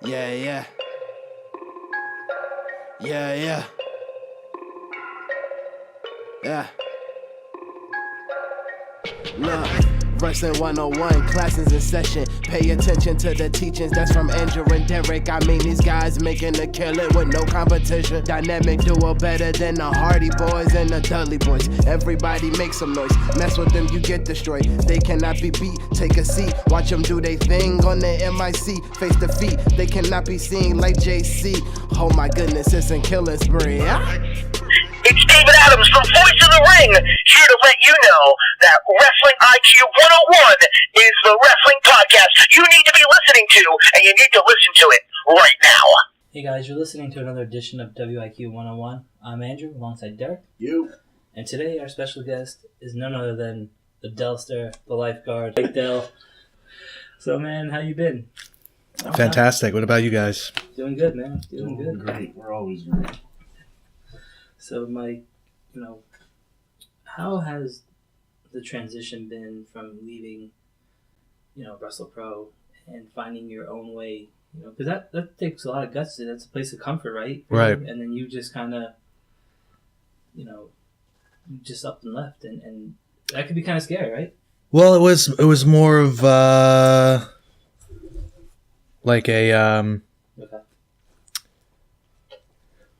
Yeah, yeah. Yeah, yeah. Yeah. Look, Wrestling 101, classes in session. Pay attention to the teachings, that's from Andrew and Derek. I mean, these guys making a killing with no competition. Dynamic duo better than the Hardy Boys and the Dudley Boys. Everybody make some noise, mess with them, you get destroyed. They cannot be beat, take a seat. Watch them do they thing on the MIC. Face defeat, they cannot be seen like JC. Oh my goodness, it's a killing spree. It's David Adams from Voice of the Ring, here to let you know that Wrestling IQ 101 is the wrestling podcast you need to be listening to, and you need to listen to it right now. Hey guys, you're listening to another edition of WIQ 101. I'm Andrew, alongside Derek. You. And today our special guest is none other than the Delster, the Lifeguard, Big Del. So man, how you been? Fantastic. What about you guys? Doing good, man. Doing good. Great. We're always great. So Mike, how has the transition been from leaving, WrestlePro and finding your own way? Because that takes a lot of guts. That's a place of comfort, right? Right. And then you just kind of, you just up and left, and that could be kind of scary, right? Well, it was more of like a Okay.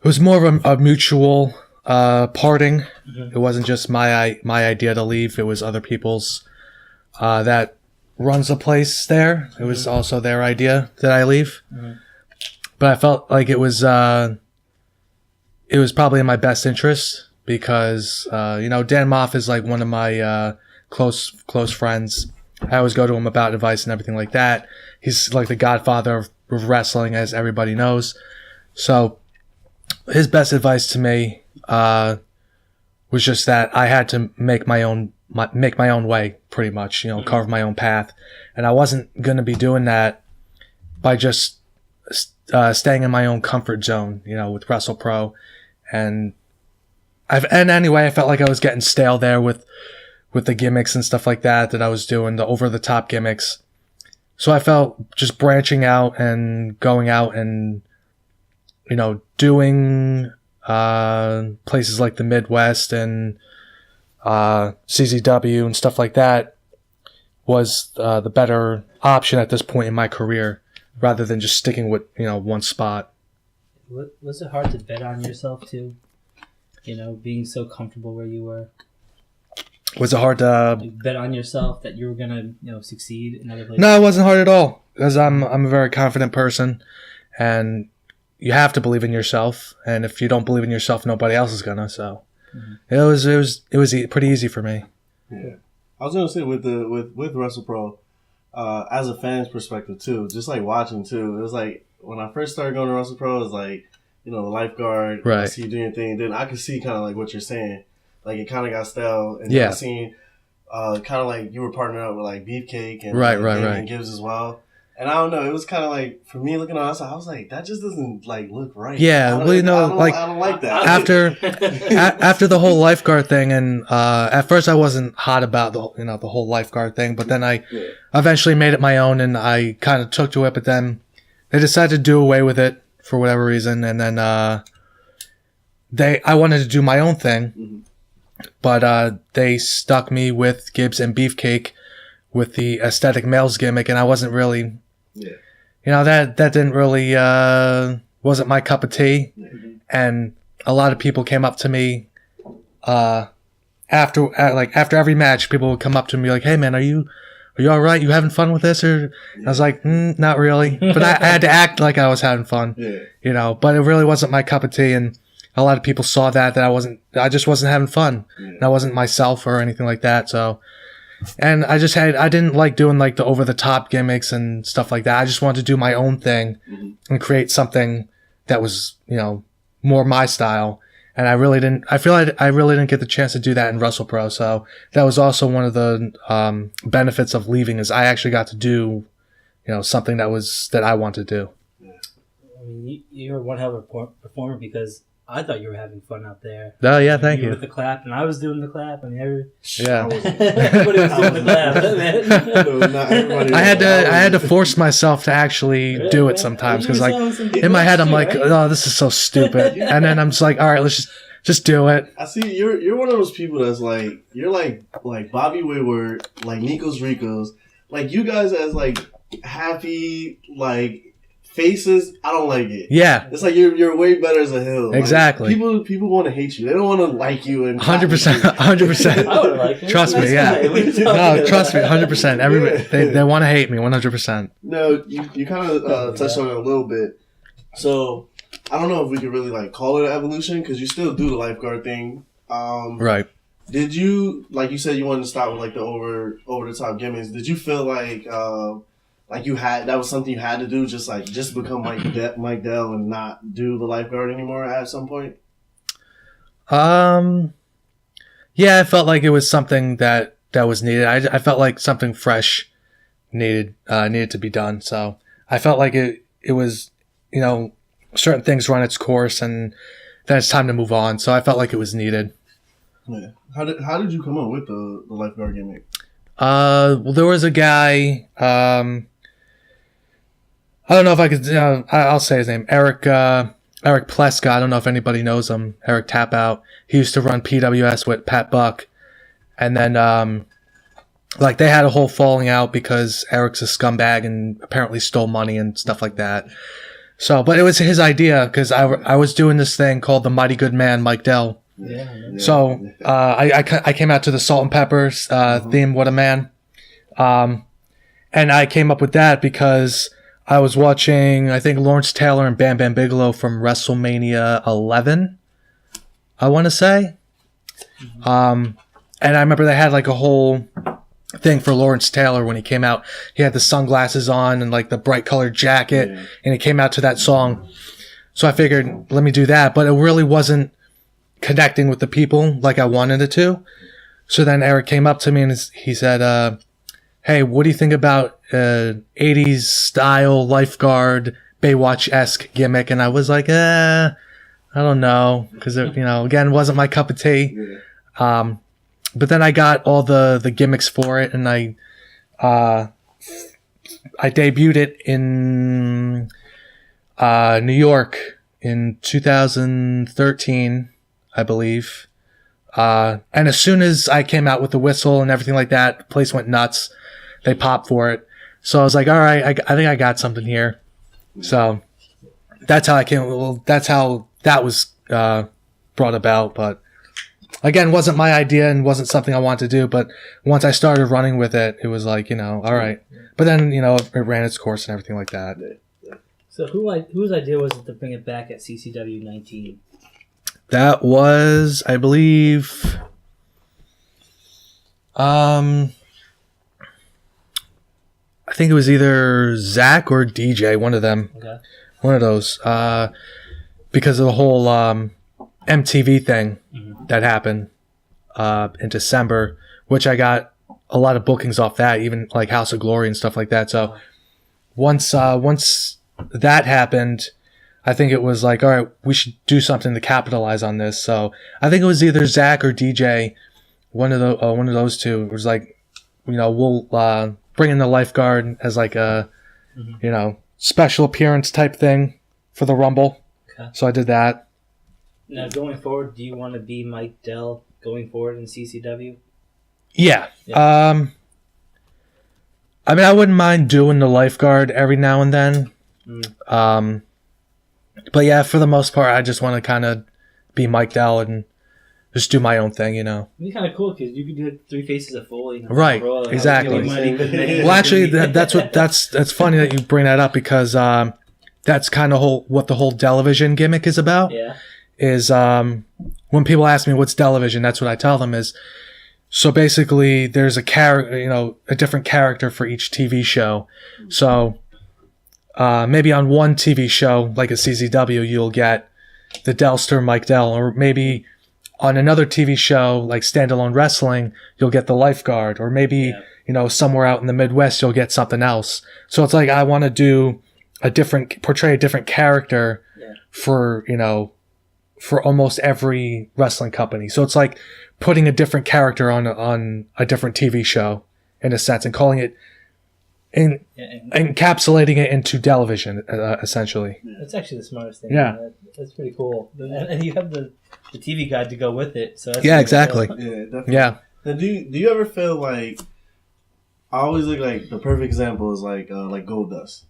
it was more of a mutual parting. Mm-hmm. It wasn't just my idea to leave. It was other people's that runs the place there. It was also their idea that I leave. Mm-hmm. But I felt like it was probably in my best interest because Dan Moff is like one of my close friends. I always go to him about advice and everything like that. He's like the godfather of wrestling, as everybody knows. So his best advice to me was just that I had to make my own way, pretty much. Carve my own path, and I wasn't going to be doing that by just staying in my own comfort zone. With WrestlePro, and anyway, I felt like I was getting stale there with the gimmicks and stuff like that I was doing, the over the top gimmicks. So I felt just branching out and going out and doing places like the Midwest and CZW and stuff like that was the better option at this point in my career, rather than just sticking with one spot. Was it hard to bet on yourself too? Being so comfortable where you were. Was it hard to bet on yourself that you were gonna succeed in other places? No, it wasn't hard at all, because I'm a very confident person, and you have to believe in yourself. And if you don't believe in yourself, nobody else is gonna. So it was pretty easy for me. Yeah, I was gonna say with WrestlePro, as a fan's perspective too, just like watching too. It was like when I first started going to WrestlePro, it was like the Lifeguard. Right. I see you doing your thing. Then I could see kind of like what you're saying. Like it kind of got stale, and yeah. I seen kind of like you were partnering up with like Beefcake and right. and Gibbs as well. And I don't know, it was kind of like for me looking on outside, I was like, that just doesn't like look right. Yeah, I don't like that. After the whole Lifeguard thing, and at first I wasn't hot about the whole Lifeguard thing, but then I eventually made it my own, and I kind of took to it. But then they decided to do away with it for whatever reason, and then I wanted to do my own thing. Mm-hmm. But they stuck me with Gibbs and Beefcake with the aesthetic males gimmick, and I wasn't really, that didn't really wasn't my cup of tea. Mm-hmm. And a lot of people came up to me after every match. People would come up to me like, "Hey man, are you all right? You having fun with this?" Or I was like, "Not really," but I had to act like I was having fun. Yeah. But it really wasn't my cup of tea, and a lot of people saw that I just wasn't having fun. Yeah. And I wasn't myself or anything like that. So, and I didn't like doing like the over the top gimmicks and stuff like that. I just wanted to do my own thing and create something that was, more my style. And I really didn't get the chance to do that in WrestlePro. So that was also one of the benefits of leaving, is I actually got to do, something that I wanted to do. I mean, you're one hell of a performer, because I thought you were having fun out there. Oh yeah, thank You you. with the clap, and I was doing the clap. I mean, Yeah. everybody was doing the clap. No, not everybody I had to was. force myself to actually do it sometimes because, like, in my head I'm like, oh, this is so stupid, and then I'm just like, all right, let's just do it. I see you're one of those people that's like you're like Bobby Wayward, like Nico's Ricos, like you guys as like happy like faces. I don't like it. Yeah, It's like you're way better as a heel. Like, exactly. people want to hate you. They don't want to like you and 100%, 100%. I would like it. Trust me, yeah. No, trust me, 100%. Everybody, they want to hate me, 100%. No, you kind of touched on it a little bit. So I don't know if we could really like call it an evolution because you still do the lifeguard thing. Right. Did you, like you said, you wanted to stop with like the over the top gimmicks? Did you feel like you had that was something you had to do, just become Mike Dell and not do the lifeguard anymore at some point? Yeah, I felt like it was something that was needed. I felt like something fresh needed to be done. So I felt like it was, certain things run its course and then it's time to move on. So I felt like it was needed. Yeah. How did you come up with the lifeguard gimmick? Well, there was a guy, I don't know if I could, I'll say his name, Eric Pleska. I don't know if anybody knows him. Eric Tapout. He used to run PWS with Pat Buck. And then, they had a whole falling out because Eric's a scumbag and apparently stole money and stuff like that. So, but it was his idea because I was doing this thing called the Mighty Good Man, Mike Dell. Yeah. So, I came out to the Salt and Peppers theme, What a Man. And I came up with that because I was watching, I think, Lawrence Taylor and Bam Bam Bigelow from WrestleMania 11, I want to say. And I remember they had like a whole thing for Lawrence Taylor when he came out. He had the sunglasses on and like the bright colored jacket, and he came out to that song. So I figured, let me do that. But it really wasn't connecting with the people like I wanted it to. So then Eric came up to me and he said, hey, what do you think about 80s style lifeguard Baywatch-esque gimmick? And I was like, I don't know, because again, it wasn't my cup of tea. But then I got all the gimmicks for it, and I debuted it in New York in 2013, I believe. And as soon as I came out with the whistle and everything like that, the place went nuts. They popped for it. So I was like, all right, I think I got something here. So that's how that's how that was brought about. But again, wasn't my idea and wasn't something I wanted to do. But once I started running with it, it was like, all right. But then, it ran its course and everything like that. So whose idea was it to bring it back at CCW 19? That was, I believe, I think it was either Zach or DJ, one of them. Okay. One of those. Because of the whole MTV thing that happened in December, which I got a lot of bookings off that, even like House of Glory and stuff like that. So once that happened, I think it was like, all right, we should do something to capitalize on this. So I think it was either Zach or DJ, one of those two. It was like, we'll bring in the lifeguard as like a, special appearance type thing for the Rumble. Okay. So I did that. Now, going forward, do you want to be Mike Dell going forward in CCW? Yeah. I mean, I wouldn't mind doing the lifeguard every now and then. But yeah, for the most part, I just want to kind of be Mike Dell and just do my own thing, It'd be kind of cool because you could do 3 Faces of Foley. Right, exactly. Well, actually, that's funny that you bring that up because that's kind of what the whole Delavision gimmick is about. Yeah. Is when people ask me what's Delavision, that's what I tell them is. So basically, there's a a different character for each TV show. So maybe on one TV show, like a CZW, you'll get the Delster Mike Dell, or maybe on another TV show, like Standalone Wrestling, you'll get the Lifeguard, or maybe, somewhere out in the Midwest, you'll get something else. So it's like, I want to portray a different character for, for almost every wrestling company. So it's like putting a different character on a different TV show in a sense and calling it encapsulating it into television, essentially. That's actually the smartest thing. Yeah. That's pretty cool. And you have the TV guide to go with it. So that's Yeah, exactly. Yeah, definitely. Yeah. Now, do you ever feel like, I always look like the perfect example is like Goldust.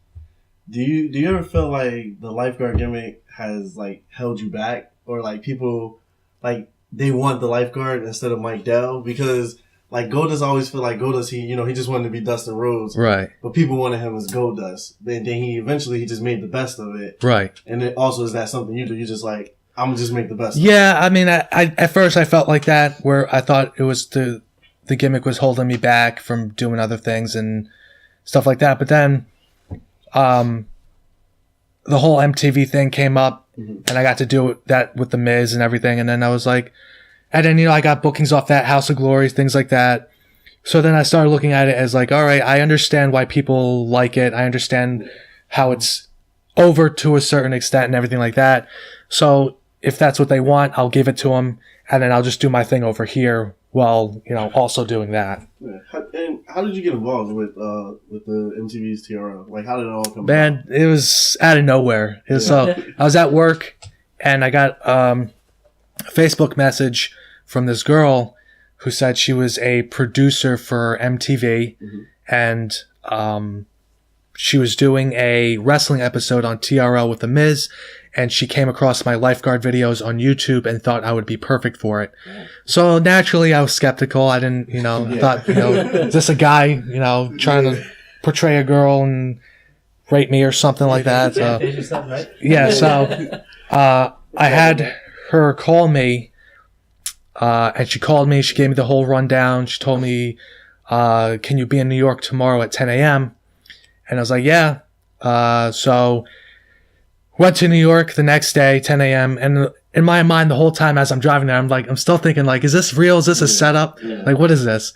Do you ever feel like the lifeguard gimmick has like held you back, or like people like they want the lifeguard instead of Mike Dell? Because like Goldust, always feel like Goldust, he just wanted to be Dustin Rhodes, Right. but people wanted him as Goldust. Then he eventually just made the best of it, Right. and it also is that something you do? You just like, I'm gonna just make the best. Yeah, I mean, I at first I felt like that, where I thought it was the gimmick was holding me back from doing other things and stuff like that. But then, the whole MTV thing came up, and I got to do that with the Miz and everything. And then I was like, and then I got bookings off that, House of Glory, things like that. So then I started looking at it as like, all right, I understand why people like it. I understand how it's over to a certain extent and everything like that. So if that's what they want, I'll give it to them, and then I'll just do my thing over here while, also doing that. Yeah. And how did you get involved with the MTV's TRL? Like, how did it all come Man, about? it was out of nowhere. So I was at work, and I got a Facebook message from this girl who said she was a producer for MTV, and she was doing a wrestling episode on TRL with The Miz, and she came across my Lifeguard videos on YouTube and thought I would be perfect for it. So naturally, I was skeptical. I didn't, I thought, is this a guy, trying to portray a girl and rape me or something like that? So, yeah, so I had her call me, and she called me. She gave me the whole rundown. She told me, can you be in New York tomorrow at 10 a.m.? And I was like, yeah. So went to New York the next day, 10 a.m. And in my mind, the whole time as I'm driving there, I'm still thinking like, is this real? Is this a setup? Like, what is this?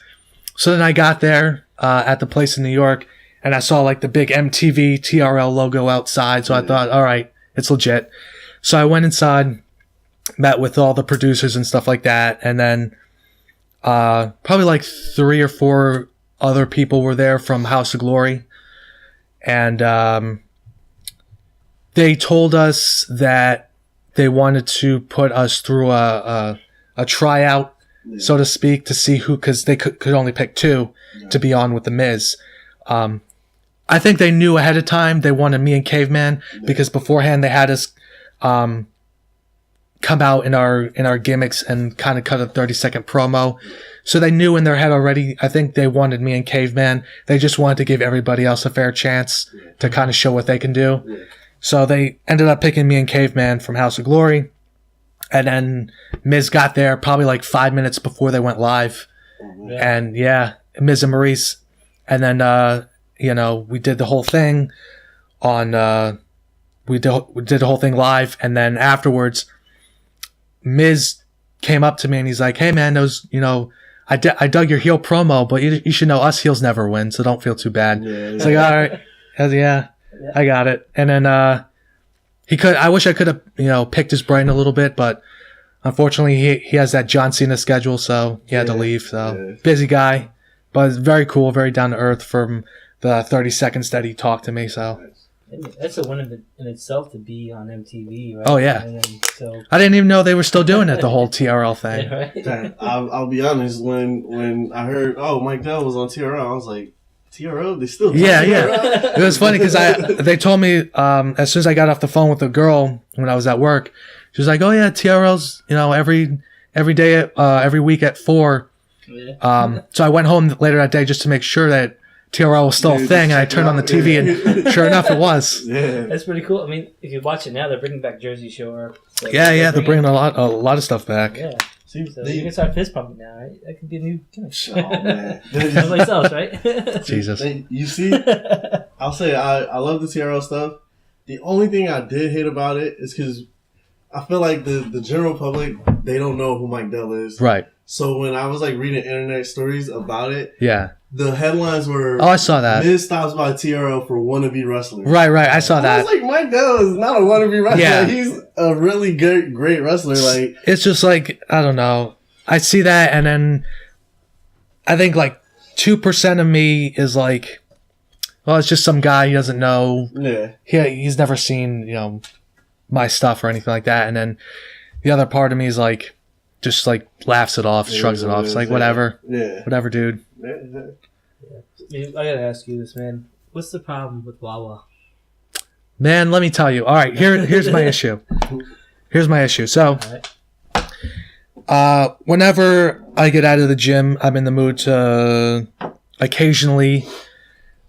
So then I got there, at the place in New York, and I saw like the big MTV TRL logo outside. So I thought, all right, it's legit. So I went inside, met with all the producers and stuff like that. And then, probably like 3 or 4 other people were there from House of Glory. And, they told us that they wanted to put us through a tryout, so to speak, to see who, because they could only pick 2 to be on with The Miz. I think they knew ahead of time they wanted me and Caveman, because beforehand they had us come out in our gimmicks and kind of cut a 30-second promo. So they knew in their head already, I think they wanted me and Caveman. They just wanted to give everybody else a fair chance to kind of show what they can do. So they ended up picking me and Caveman from House of Glory. And then Miz got there probably like 5 minutes before they went live. And Miz and Maurice. And then, we did the whole thing on, we did the whole thing live. And then afterwards, Miz came up to me and he's like, hey man, those, I dug your heel promo, but you should know us heels never win, so don't feel too bad. It's like, all right. I got it. And then, I wish I could have, picked his brain a little bit, but unfortunately he has that John Cena schedule, so he had to leave. So busy guy, but very cool, very down to earth from the 30 seconds that he talked to me. So that's a win in itself to be on MTV, right? Oh yeah. And then, so I didn't even know they were still doing it, the whole TRL thing. Right? I'll be honest, when I heard, Mike Dell was on TRL, I was like, TRL? They still do Yeah. TRL? It was funny because they told me as soon as I got off the phone with the girl when I was at work, she was like, "Oh yeah, TRL's every day every week at 4." Yeah. So I went home later that day just to make sure that TRL was still a thing, and I turned on the TV, and sure enough, it was. Yeah, that's pretty cool. I mean, if you watch it now, they're bringing back Jersey Shore. So they're bringing a lot of stuff back. Yeah. See, so you can start fist pumping now, right? That could be a new gimmick. Oh man, Someplace else, right? Jesus. You see, I'll say I love the TRL stuff. The only thing I did hate about it is because I feel like the general public, they don't know who Mike Dell is. Right. So when I was like reading internet stories about it, the headlines were, I saw that. Miz stops by TRL for wannabe wrestlers. Right. I saw that. I was like, Mike Dell is not a wannabe wrestler. Yeah. He's a really great wrestler. Like, it's just like, I don't know. I see that, and then I think like 2% of me is like, well, it's just some guy he doesn't know. Yeah. He's never seen, my stuff or anything like that. And then the other part of me is like, just like laughs it off, shrugs it off. It's like, whatever. Yeah. Whatever, dude. I gotta ask you this, man. What's the problem with Wawa? Man, let me tell you. All right, here's my issue. Here's my issue. So, whenever I get out of the gym, I'm in the mood to occasionally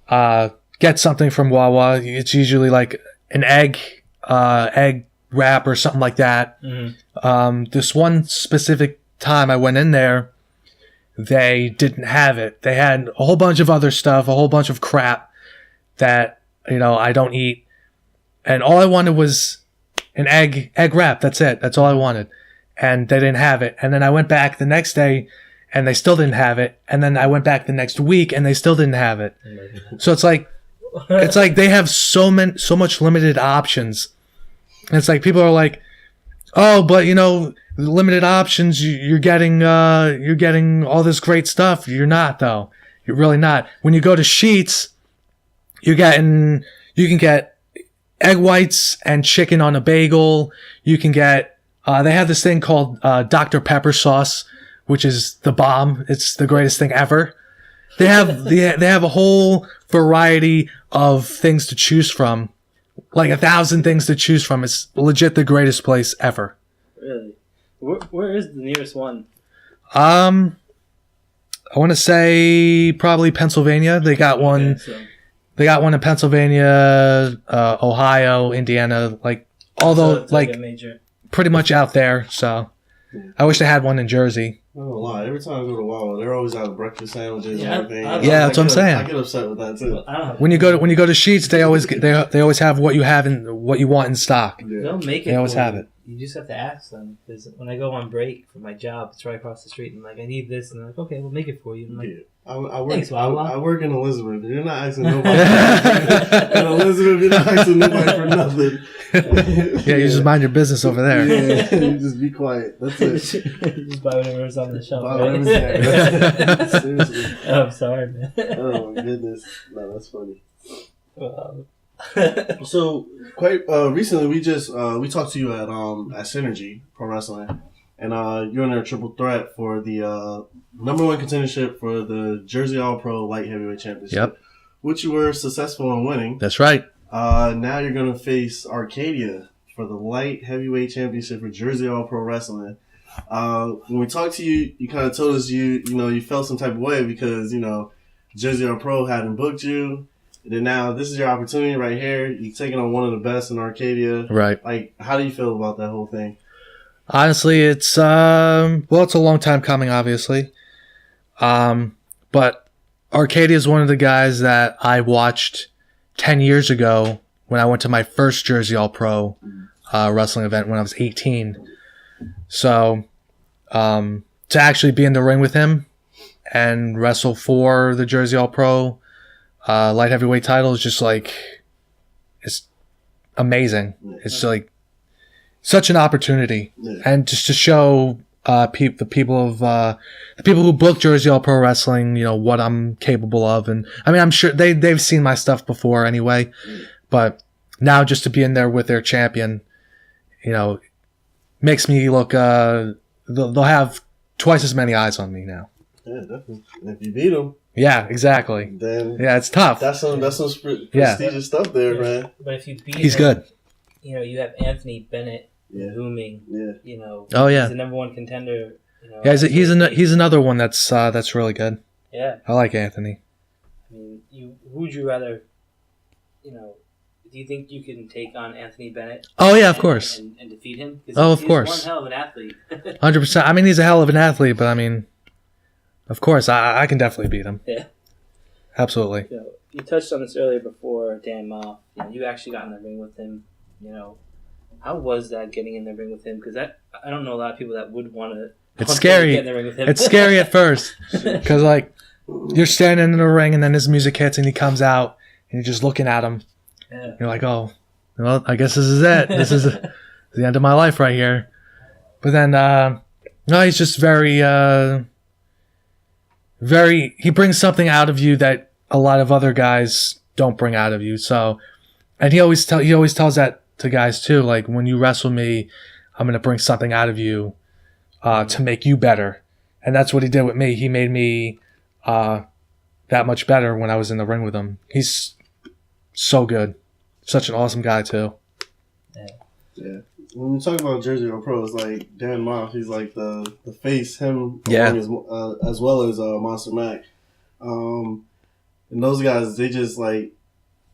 get something from Wawa. It's usually like an egg wrap or something like that. Mm-hmm. This one specific time I went in there, they didn't have it. They had a whole bunch of other stuff, a whole bunch of crap that I don't eat. And all I wanted was an egg wrap. That's it. That's all I wanted. And they didn't have it. And then I went back the next day and they still didn't have it. And then I went back the next week and they still didn't have it. So it's like they have so much limited options. And it's like people are like, oh, but limited options, you're getting all this great stuff. You're not, though. You're really not. When you go to Sheetz, you can get egg whites and chicken on a bagel. You can get, they have this thing called Dr. Pepper sauce, which is the bomb. It's the greatest thing ever. They have a whole variety of things to choose from, like 1,000 things to choose from. It's legit the greatest place ever. Really? Where is the nearest one? I want to say probably Pennsylvania. They got one. So They got one in Pennsylvania, Ohio, Indiana, so it's like a major. Pretty much out there. So I wish they had one in Jersey. Not gonna lie, every time I go to Wawa, they're always out of breakfast sandwiches and everything. Yeah, that's what I'm saying. I get upset with that too. When you go to Sheetz, they always have what you have and what you want in stock. Yeah. They'll make it. They always have you. it. You just have to ask them, because when I go on break for my job, it's right across the street, and I'm like, I need this, and they're like, okay, we'll make it for you. And I'm like, Yeah. I thanks, Wawa. I work in Elizabeth. You're not asking nobody. In Elizabeth, you're not asking nobody for nothing. Yeah, you just mind your business over there. Yeah, you just be quiet. That's it. just buy whatever's on the shelf. Buy Right? whatever's there. Seriously. Oh, I'm sorry, man. Oh my goodness. No, that's funny. Wow. So quite recently, we talked to you at Synergy Pro Wrestling, and you're in a triple threat for the number one contendership for the Jersey All Pro Light Heavyweight Championship. Yep. Which you were successful in winning. That's right. Now you're gonna face Arcadia for the Light Heavyweight Championship for Jersey All Pro Wrestling. When we talked to you, you kind of told us you felt some type of way because Jersey All Pro hadn't booked you. And then now this is your opportunity right here. You're taking on one of the best in Arcadia. Right. Like, how do you feel about that whole thing? Honestly, it's it's a long time coming, obviously. But Arcadia is one of the guys that I watched 10 years ago when I went to my first Jersey All Pro wrestling event when I was 18. So to actually be in the ring with him and wrestle for the Jersey All Pro light heavyweight title is just it's amazing. It's like such an opportunity, and just to show the people who book Jersey All Pro Wrestling, what I'm capable of. And I mean, I'm sure they've seen my stuff before anyway, but now just to be in there with their champion, makes me look. They'll have twice as many eyes on me now. Yeah, definitely. And if you beat them. Yeah, exactly. Then yeah, it's tough. That's some prestigious stuff there, man. But if you beat he's him, good. You have Anthony Bennett booming. Yeah. Oh yeah. He's the number one contender. Yeah, he's another one that's really good. Yeah. I like Anthony. I mean, who would you rather? Do you think you can take on Anthony Bennett? Oh yeah, of course. And defeat him? Oh, of he's course. One hell of an athlete. 100%. I mean, he's a hell of an athlete, but I mean, of course, I can definitely beat him. Yeah. Absolutely. You touched on this earlier before, Dan Moff. You actually got in the ring with him. How was that getting in the ring with him? Because I don't know a lot of people that would want to. It's scary. Get in the ring with him. It's scary at first because you're standing in the ring and then his music hits and he comes out and you're just looking at him. Yeah. You're like, oh, well, I guess this is it. the end of my life right here. But then, no, he's just very, he brings something out of you that a lot of other guys don't bring out of you. So, and he always tells that to guys too. Like, when you wrestle me, I'm going to bring something out of you, to make you better. And that's what he did with me. He made me, that much better when I was in the ring with him. He's so good. Such an awesome guy too. Yeah. When we talk about Jersey Girl Pro, it's like Dan Moff. He's like the face. Him, Yeah. as well as Monster Mac. And those guys, they just like,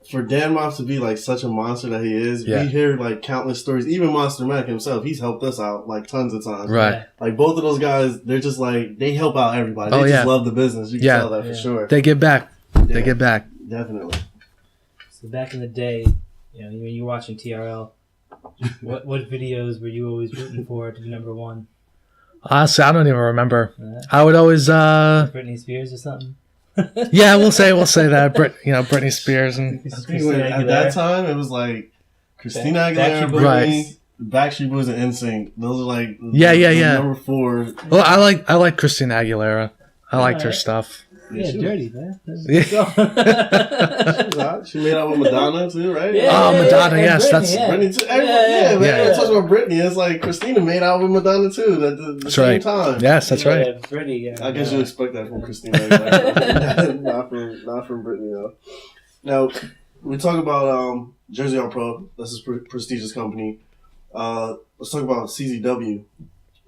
for Dan Moff to be like such a monster that he is, we hear like countless stories. Even Monster Mac himself, he's helped us out like tons of times. Right. Like both of those guys, they're just like, they help out everybody. They just love the business. You can tell that for sure. They give back. They give back. Definitely. So back in the day, when you were watching TRL, what videos were you always rooting for to be number one? Honestly, I don't even remember. I would always Britney Spears or something. Yeah, we'll say that. Britney Spears and at that time it was like Christina Aguilera, Britney, Backstreet Boys, and NSYNC. Those are like number 4. Well, I like Christina Aguilera. I liked her stuff. Yeah, dirty, man. She made out with Madonna too, right? Madonna, yes, Britney, that's Britney too. Everyone talks about Britney. It's like Christina made out with Madonna too at the same time. Yes, that's right. Britney. I guess you expect that from Christina, not from Britney though. Now we talk about Jersey Girl Pro. This is a prestigious company. Let's talk about CZW.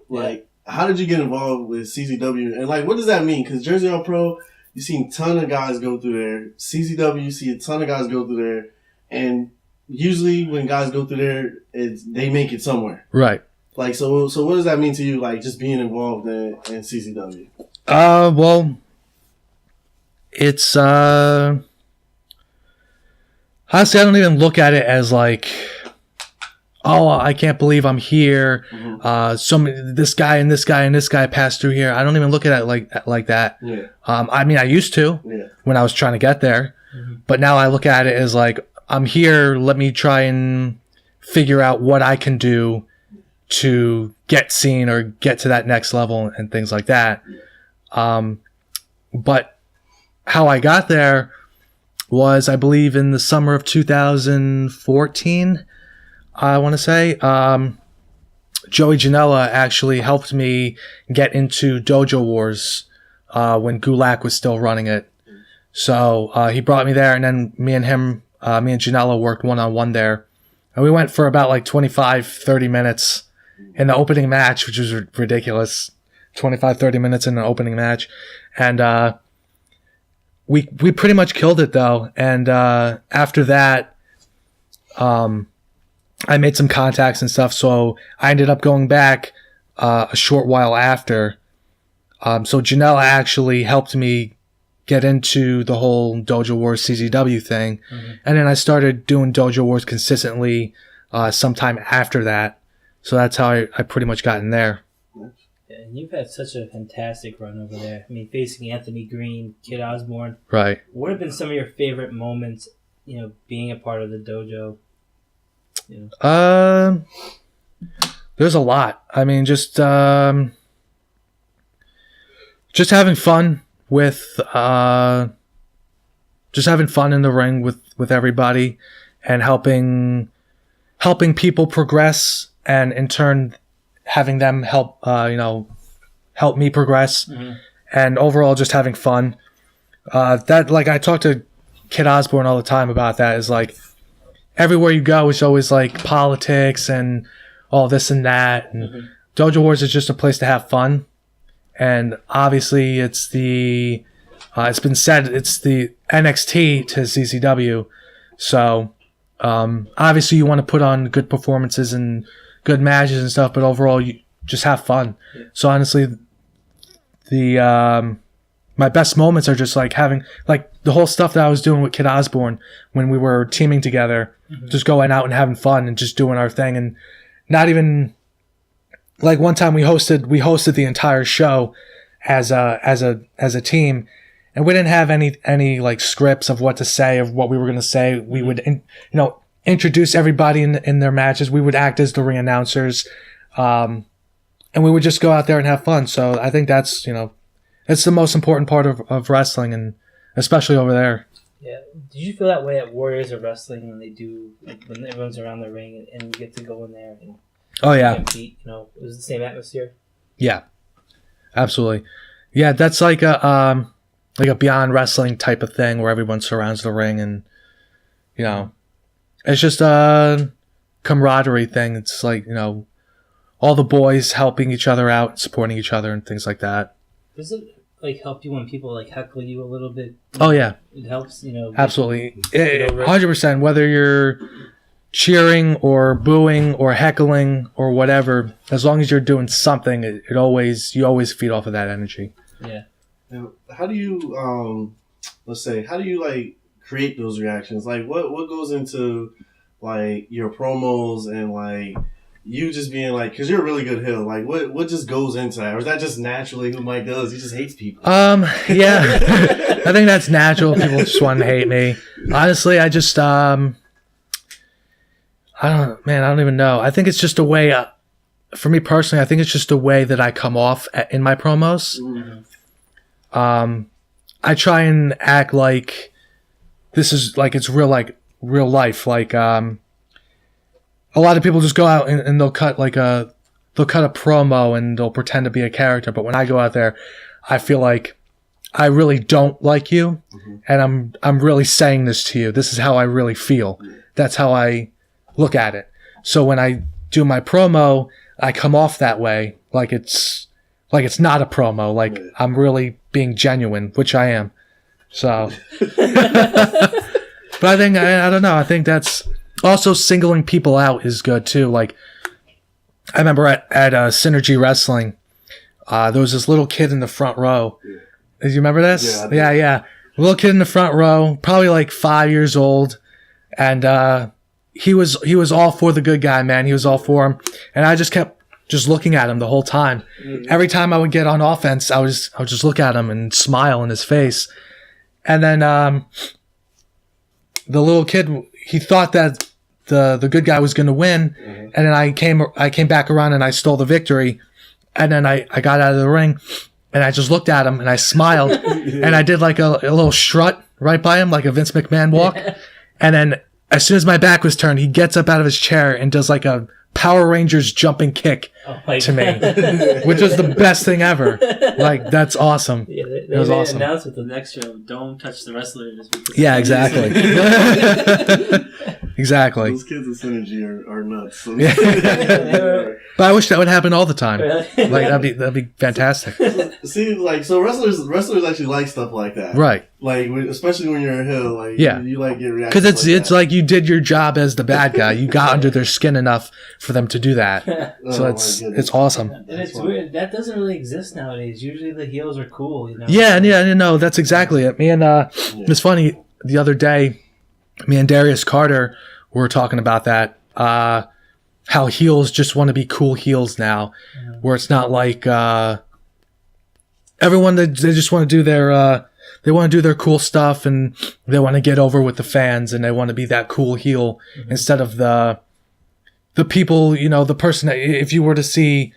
Like, how did you get involved with CZW? And like, what does that mean? Because Jersey Girl Pro, you see a ton of guys go through there. CZW, you see a ton of guys go through there. And usually when guys go through there, they make it somewhere. Right. Like, so what does that mean to you, like, just being involved in CZW? Well, it's, honestly, I don't even look at it as like, oh, I can't believe I'm here. This guy and this guy and this guy passed through here. I don't even look at it like that. Yeah. I mean, I used to when I was trying to get there, but now I look at it as like, I'm here. Let me try and figure out what I can do to get seen or get to that next level and things like that. But how I got there was, I believe, in the summer of 2014. I want to say, Joey Janela actually helped me get into Dojo Wars when Gulak was still running it. So he brought me there, and then me and Janela worked one-on-one there. And we went for about like 25, 30 minutes in the opening match, which was ridiculous. 25, 30 minutes in an opening match. And we pretty much killed it, though. And after that, I made some contacts and stuff, so I ended up going back a short while after. So Janela actually helped me get into the whole Dojo Wars CZW thing. And then I started doing Dojo Wars consistently sometime after that. So that's how I pretty much got in there. And you've had such a fantastic run over there. I mean, facing Anthony Green, Kid Osborne. Right. What have been some of your favorite moments, being a part of the dojo? There's a lot. I mean, just having fun with just having fun in the ring with everybody, and helping people progress, and in turn having them help me progress, and overall just having fun. That, like, I talk to Kid Osborne all the time about that, is like, everywhere you go, it's always like politics and all this and that. And Dojo Wars is just a place to have fun. And obviously, it's been said, it's the NXT to CZW. So obviously, you want to put on good performances and good matches and stuff, but overall, you just have fun. Yeah. So honestly, my best moments are just like having, like, the whole stuff that I was doing with Kid Osborne when we were teaming together, just going out and having fun and just doing our thing, and not even, like, one time we hosted the entire show as a team, and we didn't have any like scripts of what to say, of what we were going to say. We would, introduce everybody in their matches. We would act as the ring announcers, and we would just go out there and have fun. So I think that's, it's the most important part of wrestling, and especially over there. Yeah. Did you feel that way at Warriors of Wrestling when they do, like, when everyone's around the ring and you get to go in there and Oh yeah, compete? It was the same atmosphere. Yeah, absolutely. Yeah, that's like a Beyond Wrestling type of thing where everyone surrounds the ring, and it's just a camaraderie thing. It's like all the boys helping each other out, supporting each other, and things like that. Does it help you when people heckle you a little bit? Oh yeah, it helps. Absolutely, 100%. Whether you're cheering or booing or heckling or whatever, as long as you're doing something, you always feed off of that energy. Yeah. Now, how do you create those reactions? Like what goes into your promos and you just being because you're a really good heel, what just goes into that? Or is that just naturally who Mike does? He just hates people. Yeah. I think that's natural. People just want to hate me. Honestly, I just I don't even know. I think it's just a way, for me personally, I think it's just a way that I come off in my promos. Mm-hmm. I try and act like this is it's real life. A lot of people just go out and they'll cut a promo and they'll pretend to be a character. But when I go out there, I feel like I really don't like you, and I'm really saying this to you. This is how I really feel. That's how I look at it. So when I do my promo, I come off that way, like it's not a promo. I'm really being genuine, which I am. So, but I think I don't know. I think that's also singling people out is good too. I remember at Synergy Wrestling, there was this little kid in the front row. Do you remember this? Yeah. A little kid in the front row, probably 5 years old, and he was all for the good guy, man. He was all for him, and I just kept looking at him the whole time. Every time I would get on offense, I would just look at him and smile in his face. And then the little kid, he thought that the good guy was going to win, and then I came back around and I stole the victory, and then I got out of the ring, and I just looked at him and I smiled, and I did a little strut right by him, like a Vince McMahon walk, and then as soon as my back was turned, he gets up out of his chair and does a Power Rangers jumping kick to me, which was the best thing ever. That's awesome. Yeah, it was awesome. They announced with the next show, don't touch the wrestlers. Yeah, exactly. Exactly. Those kids at Synergy are nuts. But I wish that would happen all the time. That'd be fantastic. See, so wrestlers actually like stuff like that, right? Especially when you're a heel, you get reactions. Because it's like you did your job as the bad guy. You got under their skin enough for them to do that. So it's awesome. And it's weird. That doesn't really exist nowadays. Usually the heels are cool. Yeah, that's exactly it. Me and it's funny. The other day, me and Darius Carter were talking about that. How heels just want to be cool heels now, where it's not everyone they just want to do their cool stuff, and they want to get over with the fans, and they want to be that cool heel instead of the people, the person that if you were to see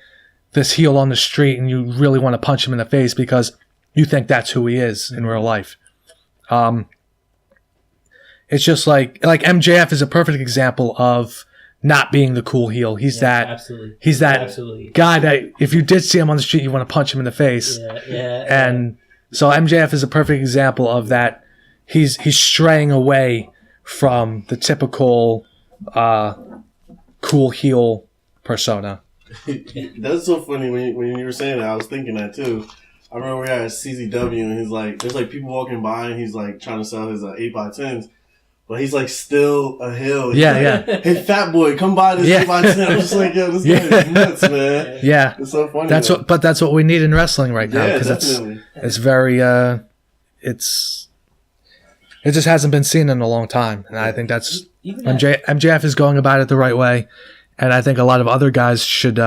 this heel on the street and you really want to punch him in the face because you think that's who he is in real life. It's just like MJF is a perfect example of not being the cool heel. He's that guy that if you did see him on the street, you want to punch him in the face. And so MJF is a perfect example of that. He's straying away from the typical cool heel persona. That's so funny when you were saying that. I was thinking that too. I remember we had CZW and he's there's people walking by and he's trying to sell his 8x10s. But he's still a heel. He's hey, fat boy, come buy this 8x10. I'm just yo, this guy is nuts, man. Yeah, it's so funny. That's what we need in wrestling right now because it's very it just hasn't been seen in a long time, and I think that's MJF is going about it the right way, and I think a lot of other guys should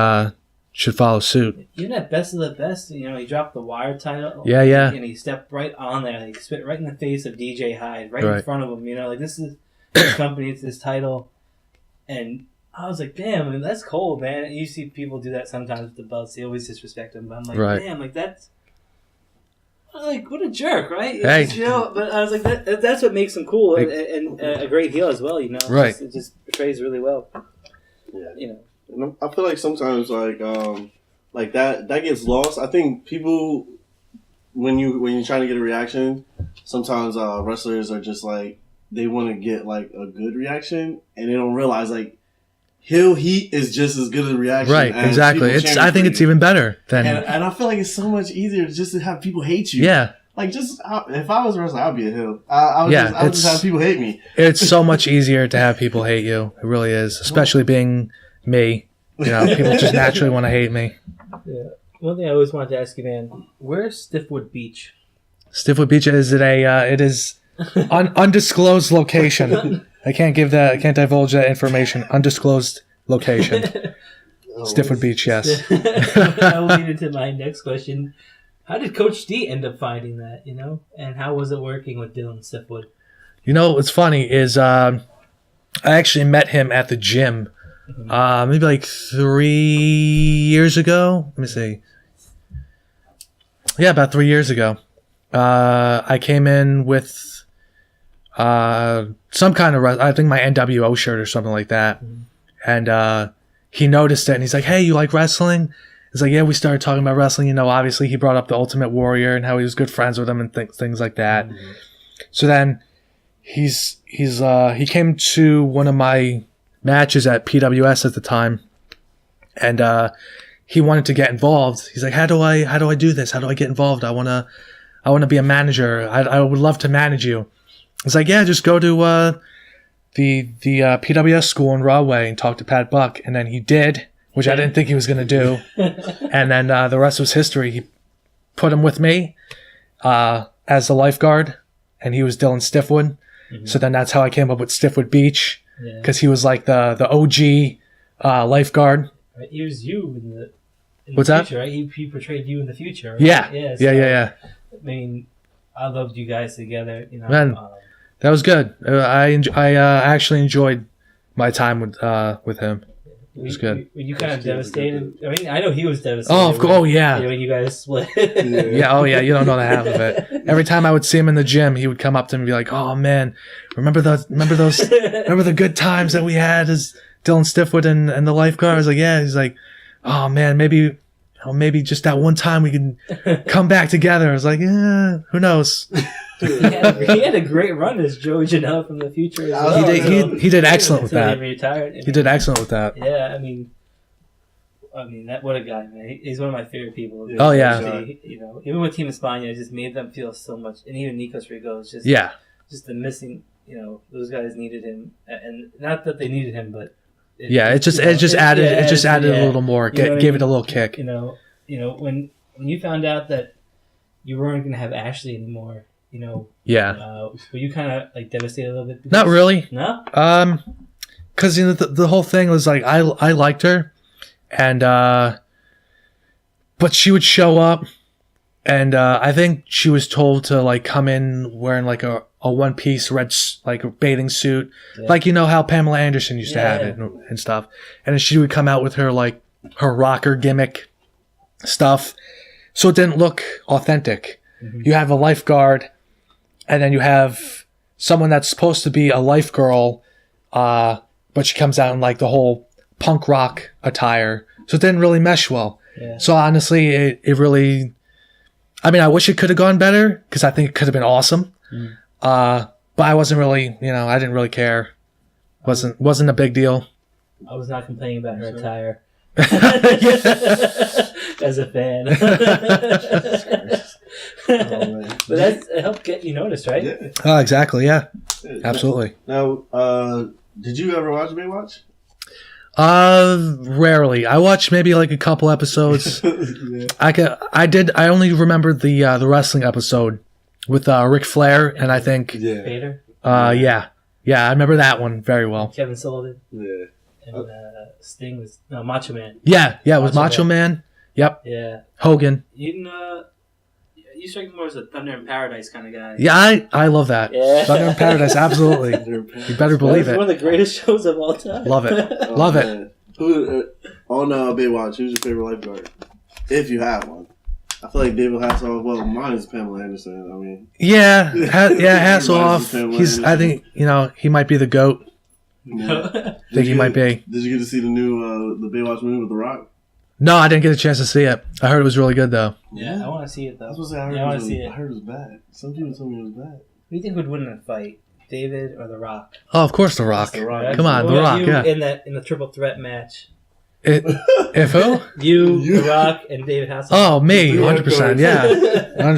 follow suit. Even at Best of the Best, he dropped the Wire title. Yeah. And he stepped right on there. He spit right in the face of DJ Hyde, right in front of him. This is this company, it's this title, and I was like, damn, I mean, that's cold, man. You see people do that sometimes with the belts. They always disrespect them, but I'm like, Right. damn, like that's. Like, what a jerk, right? Hey. It's, you know, but I was like, that's what makes him cool and a great heel as well, you know? Right. It just portrays really well. Yeah. You know. And I feel like sometimes like that gets lost. I think people when you're trying to get a reaction, sometimes wrestlers are just like they want to get like a good reaction and they don't realize like heel heat is just as good a reaction. Right, as exactly. people I think it's even better than. and I feel like it's so much easier just to have people hate you. Yeah. Like if I was a wrestler, I'd be a heel. I would just have people hate me. It's so much easier to have people hate you. It really is, especially being me. You know, people just naturally want to hate me. Yeah. One thing I always wanted to ask you, man, where's Stiffwood Beach? Stiffwood Beach is it is undisclosed location. I can't divulge that information. Undisclosed location. Stiffwood Beach, yes. I will lead into my next question. How did Coach D end up finding that, you know? And how was it working with Dylan Stiffwood? You know, what's funny is I actually met him at the gym maybe like 3 years ago. Let me see. Yeah, about 3 years ago. I came in with some kind of, I think my NWO shirt or something like that. And he noticed it and he's like, hey, you like wrestling? He's like, yeah, we started talking about wrestling. You know, obviously he brought up the Ultimate Warrior and how he was good friends with him and things like that. So then he came to one of my matches at PWS at the time, and he wanted to get involved. He's like, how do I do this? How do I get involved? I wanna be a manager. I would love to manage you. It's like, yeah, just go to the PWS school in Rahway and talk to Pat Buck. And then he did, which I didn't think he was going to do. And then the rest was history. He put him with me as the lifeguard, and he was Dylan Stiffwood. So then that's how I came up with Stiffwood Beach, because he was like the OG lifeguard. Right, he was you in the What's future, that? right? He portrayed you in the future. Right? Yeah. Yeah. Yeah. I mean, I loved you guys together. You know, Man. That was good. I actually enjoyed my time with him. It was good. Were you kind of devastated? I mean, I know he was devastated. Oh, of course. Oh, yeah. When you guys split. Yeah. Oh, yeah. You don't know the half of it. Every time I would see him in the gym, he would come up to me and be like, "Oh man, remember the good times that we had as Dylan Stiffwood and the lifeguard?" I was like, "Yeah." He's like, "Oh man, maybe just that one time we can come back together." I was like, "Yeah, who knows." He had a great run as Joey Janela from the future. As well. He did excellent with that. He retired. He did excellent with that. Yeah, I mean, that what a guy, man. He's one of my favorite people. Oh, yeah. You know, even with Team España, it just made them feel so much, and even Nikos Rigo, it's just just the missing. You know, those guys needed him, and not that they needed him, but it just added a little more. Gave it a little kick. You know, when you found out that you weren't going to have Ashley anymore. You know, were you kind of like devastated a little bit? Not really. No. Because the whole thing was like I liked her, and but she would show up, and I think she was told to like come in wearing like a one piece red like a bathing suit, like you know how Pamela Anderson used to have it and stuff, and then she would come out with her like her rocker gimmick stuff, so it didn't look authentic. You have a lifeguard. And then you have someone that's supposed to be a life girl, but she comes out in like the whole punk rock attire. So it didn't really mesh well. Yeah. So honestly, it really, I mean, I wish it could have gone better because I think it could have been awesome. But I wasn't really, I didn't really care. Wasn't a big deal. I was not complaining about her attire. As a fan. But it helped get you noticed, right? Yeah. Oh, exactly. Yeah, absolutely. Now, did you ever watch Baywatch? Rarely. I watched maybe like a couple episodes. I only remembered the wrestling episode with Ric Flair and I think Vader. Yeah, I remember that one very well. Kevin Sullivan. Yeah. And Sting was Macho Man. Yeah, it was Macho Man. Yep. Yeah. Hogan. You didn't. You strike me more as a Thunder in Paradise kind of guy. Yeah, I love that. Yeah. Thunder in Paradise, absolutely. You better believe It's it. one of the greatest shows of all time. Love it. Love it. Man. Who on Baywatch? Who's your favorite lifeguard? If you have one, I feel like David Hasselhoff. Well, mine is Pamela Anderson. I mean, Yeah, Everybody's Pamela Hasselhoff. I think he might be the GOAT. yeah. I think he might be. Did you get to see the new the Baywatch movie with The Rock? No, I didn't get a chance to see it. I heard it was really good though. Yeah, I want to see it though. I was supposed to say, I heard, Yeah, I want to see it. I heard it was bad. Some people told me it was bad. Who do you think would win in a fight, David or The Rock? Oh, of course, The Rock. The Rock. Come on, What The about Rock. you Yeah. in the triple threat match, If who? you, The Rock, and David Hasselhoff. Oh, me, 100%. Yeah, You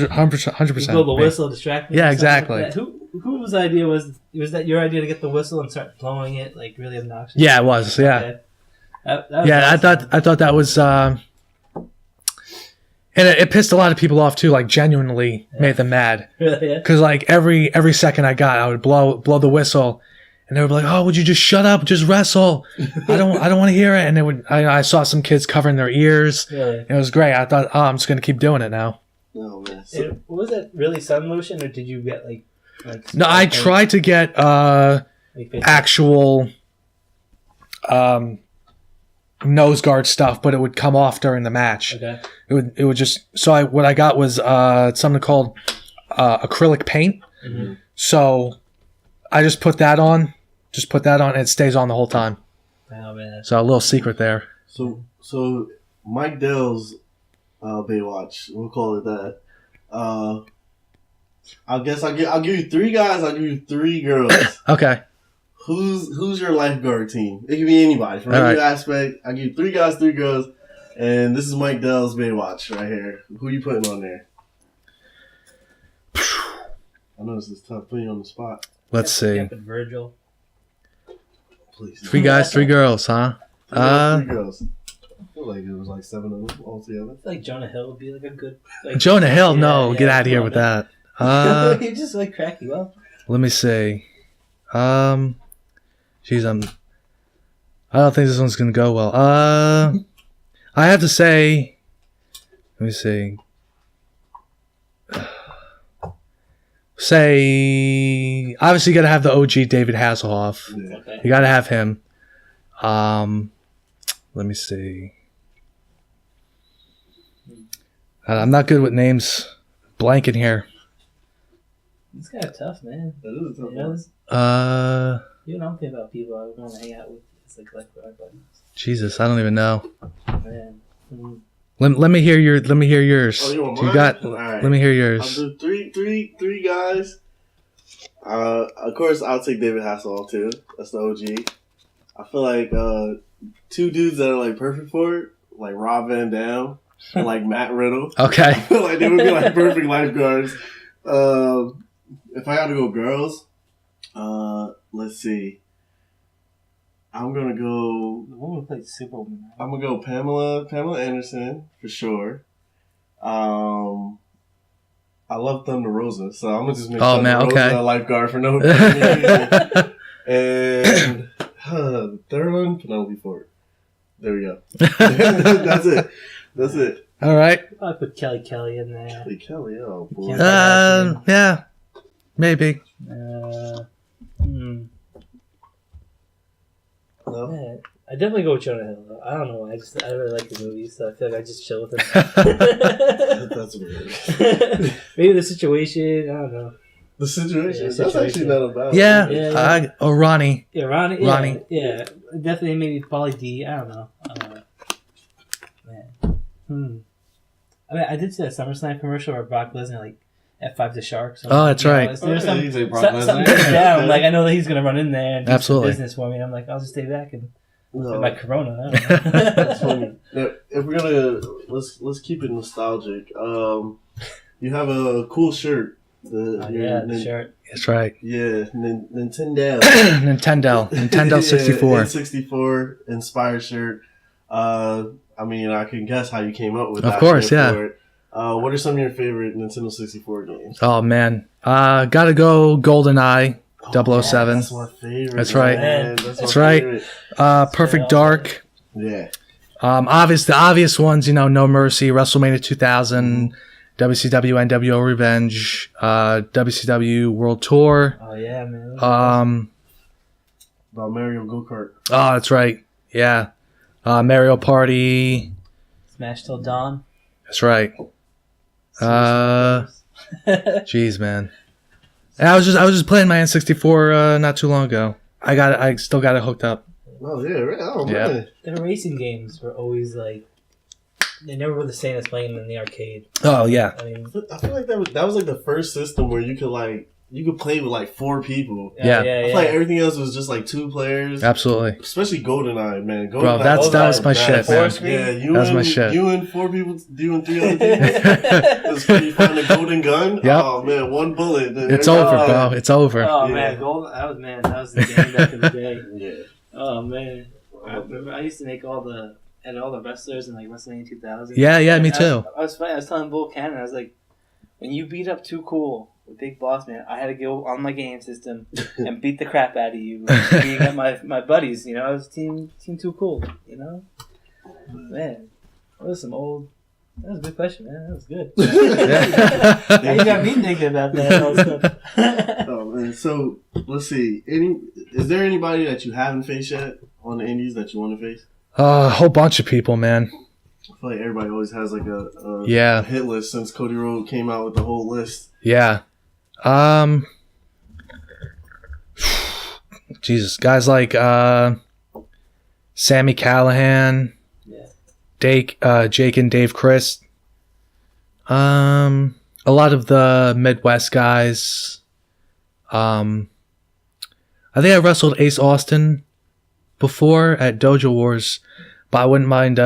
100%. blow the me. whistle, distract me. Yeah, or something exactly. like that. Whose idea was that your idea to get the whistle and start blowing it like really obnoxious? Yeah, it was. Yeah, Okay. That was yeah. awesome. I thought that was. And it pissed a lot of people off too. Like genuinely made them mad. Really, yeah. Because like every second I got, I would blow the whistle, and they would be like, "Oh, would you just shut up? Just wrestle. I don't want to hear it." And they would. I saw some kids covering their ears. Really. It was great. I thought, oh, I'm just gonna keep doing it now. Oh man. And was it really sun lotion, or did you get like? No, I tried to get actual nose guard stuff, but it would come off during the match. Okay. It would just. So what I got was something called acrylic paint. Mm-hmm. So I just put that on. And it stays on the whole time. Oh man. So a little secret there. So Mike Dell's Baywatch, we'll call it that. I guess I'll give you 3 guys. I'll give you 3 girls. Okay. Who's your lifeguard team? It can be anybody from any aspect. I'll give you 3 guys, 3 girls, and this is Mike Dell's Baywatch right here. Who you putting on there? I know this is tough, putting you on the spot. Let's see. Captain Virgil. Please. 3 guys, 3 girls, huh? 3 girls. I feel like it was like 7 of them altogether. I feel like Jonah Hill would be like a good. Like, Jonah Hill, yeah, no, yeah, get out of here come with on, that. he just like crack you up. Let me see. Geez, I don't think this one's gonna go well. I have to say, let me see. Say, obviously, you gotta have the OG David Hasselhoff. Yeah. Okay. You gotta have him. Let me see. I'm not good with names. Blanking here. It's kind of tough, man. That is a tough You know, one. this- you don't think about people I would want to hang out with. It's like lifeguard buddies. Jesus, I don't even know. Man. Let me hear yours. Oh, you want You mine? got. All right. Let me hear I'll yours. do three guys. Of course, I'll take David Hasselhoff too. That's the OG. I feel like 2 dudes that are like perfect for it, like Rob Van Dam and like Matt Riddle. I Okay. feel like they would be like perfect lifeguards. If I got to go girls, let's see. I'm gonna go. The woman who played Superwoman. I'm gonna go Pamela Anderson for sure. I love Thunder Rosa, so I'm gonna just make Thunder man, Rosa okay. a lifeguard for no reason. And the third one, Penelope Ford. There we go. That's it. All right. I put Kelly in there. Hey, Kelly, oh boy. Yeah. Maybe. No? Man, I definitely go with Jonah Hill. Though. I don't know why. I really like the movie, so I feel like I just chill with him. That's weird. Maybe the situation. I don't know. The situation. Yeah, That's situation. actually not about. Yeah. Yeah. Or Ronnie. Yeah, Ronnie. Ronnie. Yeah, definitely. Maybe Pauly D. I don't know. Man. I mean, I did see that SummerSlam commercial where Brock Lesnar like F5 the Shark. So Oh, that's right. There's Oh, yeah, you say Brock something Lesnar. down. Like I know that he's gonna run in there and do Absolutely. some business for me. And I'm like, I'll just stay back and No. get my Corona. I don't know. That's funny. Now, if we're gonna let's keep it nostalgic. You have a cool shirt. The shirt. That's right. Yeah, Nintendo. Nintendo 64. N64 inspired shirt. I mean, I can guess how you came up with Of that. course, shirt yeah. for it. What are some of your favorite Nintendo 64 games? Oh man. Gotta go GoldenEye 007. That's my favorite. That's right. man. That's my right. favorite. Perfect Dark. Yeah. The obvious ones, No Mercy, WrestleMania 2000, WCW NWO Revenge, WCW World Tour. Oh yeah, man. About Mario Go-Kart. Oh, that's right. Yeah. Mario Party. Smash Till Dawn. That's right. Jeez, man. And I was just playing my N64 not too long ago. I still got it hooked up. Oh yeah, right. Oh Yeah. man. The racing games were always like, they never were the same as playing them in the arcade. Oh yeah. I mean, I feel like that was like the first system where you could play with like 4 people. Yeah. I feel like everything else was just like 2 players. Absolutely. Especially GoldenEye, man. Bro, GoldenEye, that was my shit, man. Yeah, That was my shit. You and 4 people, you and 3 other people. You find a golden gun. Yep. Oh man, 1 bullet. It's over, bro. It's over. oh Yeah. man, that was the game back in the day. Yeah. Oh man, I remember I used to make all the wrestlers in like WrestleMania 2000. Yeah, me too. I was telling Bull Cannon, I was like, when you beat up Too Cool with Big Boss Man, I had to go on my game system and beat the crap out of you. Being at my buddies, I was team Too Cool. Man, that was a good question, man. That was good. Now you got me thinking about that all stuff. Oh man, so let's see. Is there anybody that you haven't faced yet on the indies that you want to face? A whole bunch of people, man. I feel like everybody always has like a Yeah. hit list since Cody Rhodes came out with the whole list. Yeah. Jesus, guys like Sammy Callahan, Yeah. Jake and Dave Christ. A lot of the Midwest guys. I think I wrestled Ace Austin before at Dojo Wars, but I wouldn't mind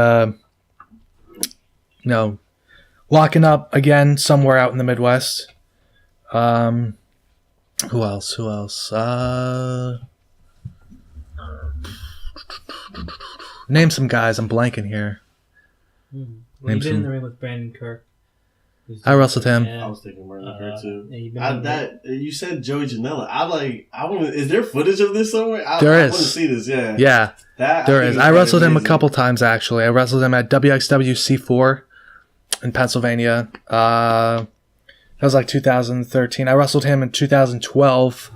locking up again somewhere out in the Midwest. Who else? Name some guys. I'm blanking here. Well, you've been in the ring with Brandon Kirk. I wrestled him. I was thinking Brandon Kirk too. Yeah, you've been You said Joey Janela. I want to. Is there footage of this somewhere? There I is. want to see this. Yeah. Yeah, there is. I wrestled him a couple times actually. I wrestled him at WXW C4 in Pennsylvania. That was like 2013. I wrestled him in 2012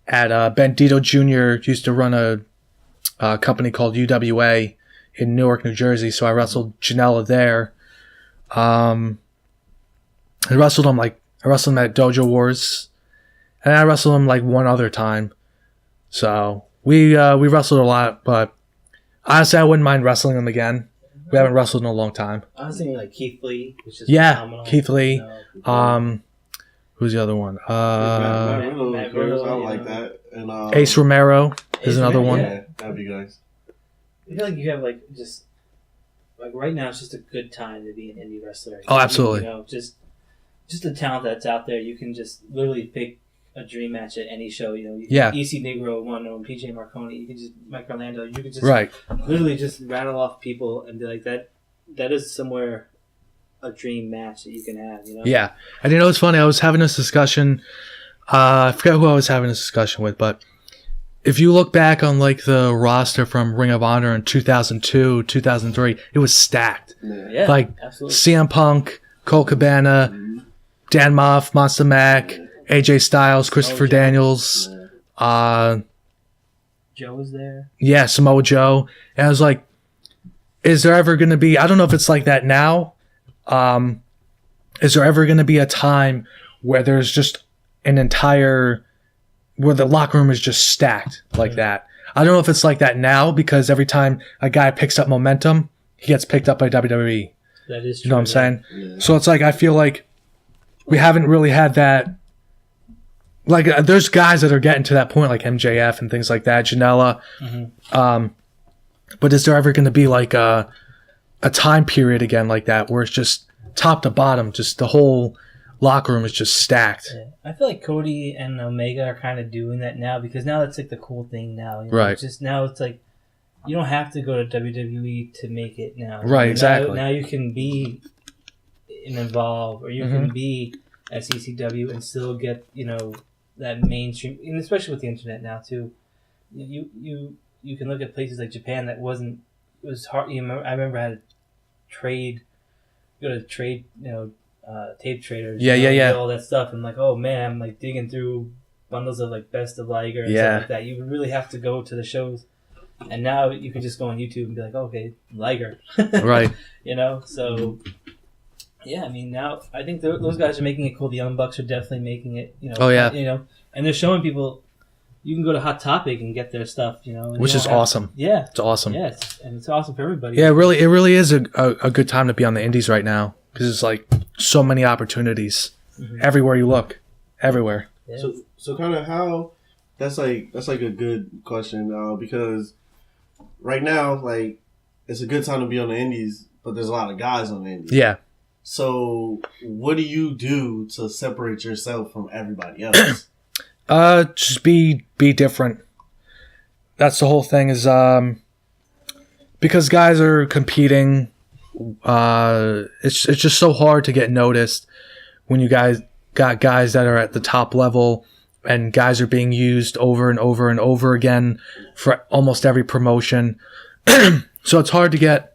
at Bandito Jr. used to run a company called UWA in Newark, New Jersey. So I wrestled Janela there. I wrestled him at Dojo Wars, and I wrestled him like one other time. So we wrestled a lot, but honestly, I wouldn't mind wrestling him again. We haven't wrestled in a long time. I was thinking like Keith Lee, which is phenomenal. Keith Lee. Who's the other one? Matt Riddle, Matt of course. Riddle, I like that. And Ace Romero is Ace another Romero, one. Yeah, that'd be nice. I feel like you have like just like right now, it's just a good time to be an indie wrestler. Oh, absolutely. Just the talent that's out there. You can just literally pick a dream match at any show. Yeah. EC Negro won, PJ Marconi. You can just Mike Orlando. You can just literally just rattle off people and be like that. That is somewhere a dream match that you can have. Yeah, and it's funny. I was having this discussion. I forget who I was having this discussion with, but if you look back on like the roster from Ring of Honor in 2002, 2003, it was stacked. Yeah, Like absolutely. CM Punk, Cole Cabana, Dan Moff, Monster Mac, AJ Styles, Christopher Daniels, Joe was there. yeah, Samoa Joe. And I was like, is there ever going to be, I don't know if it's like that now. Is there ever going to be a time where there's just where the locker room is just stacked like that? I don't know if it's like that now because every time a guy picks up momentum, he gets picked up by WWE. That is true. You know what I'm saying? Yeah. So it's like, I feel like we haven't really had that. Like, there's guys that are getting to that point, like MJF and things like that, Janela. But is there ever going to be like a time period again like that where it's just top to bottom, just the whole locker room is just stacked? Yeah. I feel like Cody and Omega are kind of doing that now because now that's like the cool thing now. Right. Just now it's like you don't have to go to WWE to make it now. Right, exactly. Now you can be in Evolve or you can be at CCW and still get, that mainstream, and especially with the internet now too. You can look at places like Japan that it was hard. I remember I had to go to trade, tape traders. Yeah, you know, yeah, yeah. All that stuff, and like, oh man, I'm like digging through bundles of like Best of Liger and Yeah. stuff like that. You would really have to go to the shows, and now you can just go on YouTube and be like, okay, Liger, Right. You know, so. Yeah, I mean, now I think those guys are making it cool. The Young Bucks are definitely making it, you know. Oh, yeah. You know, and they're showing people you can go to Hot Topic and get their stuff, you know. Which is awesome. Yeah. It's awesome. Yeah, and it's awesome for everybody. Yeah, it really is a good time to be on the indies right now because it's like so many opportunities everywhere you look, everywhere. Yeah. So kind of how that's like a good question because right now like it's a good time to be on the indies, but there's a lot of guys on the indies. Yeah. So what do you do to separate yourself from everybody else? Just be different. That's the whole thing is because guys are competing, it's just so hard to get noticed when you guys got guys that are at the top level and guys are being used over and over and over again for almost every promotion. So it's hard to get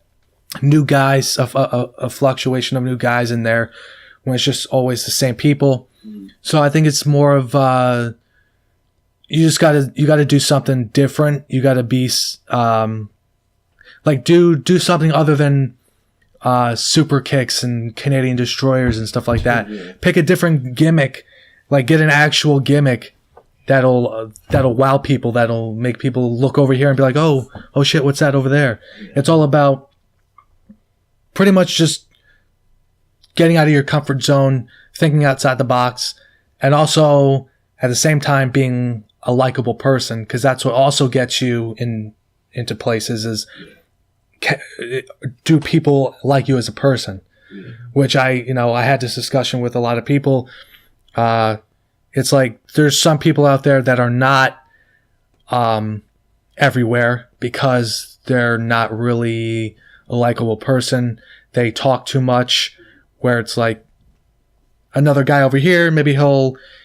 new guys, a fluctuation of new guys in there when it's just always the same people. So I think it's more of you gotta do something different. You gotta be like do something other than super kicks and Canadian destroyers and stuff like that. Yeah. Pick a different gimmick, like get an actual gimmick that'll wow people, that'll make people look over here and be like, oh shit, what's that over there? It's all about pretty much just getting out of your comfort zone, thinking outside the box, and also at the same time being a likable person, because that's what also gets you into places is do people like you as a person? Which I had this discussion with a lot of people. It's like there's some people out there that are not everywhere because they're not really a likable person. They talk too much, where it's like another guy over here, maybe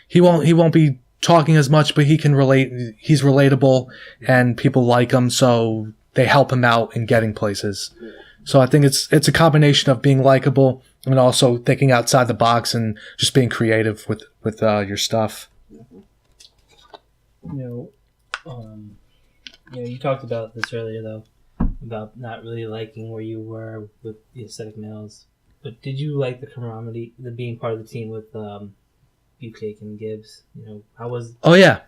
he won't be talking as much, but he can relate. He's relatable and people like him, so they help him out in getting places. So I think it's a combination of being likable and also thinking outside the box and just being creative with your stuff. You talked about this earlier though, about not really liking where you were with the aesthetic males. But did you like the camaraderie, the being part of the team with Bucake and Gibbs? How was? Oh yeah.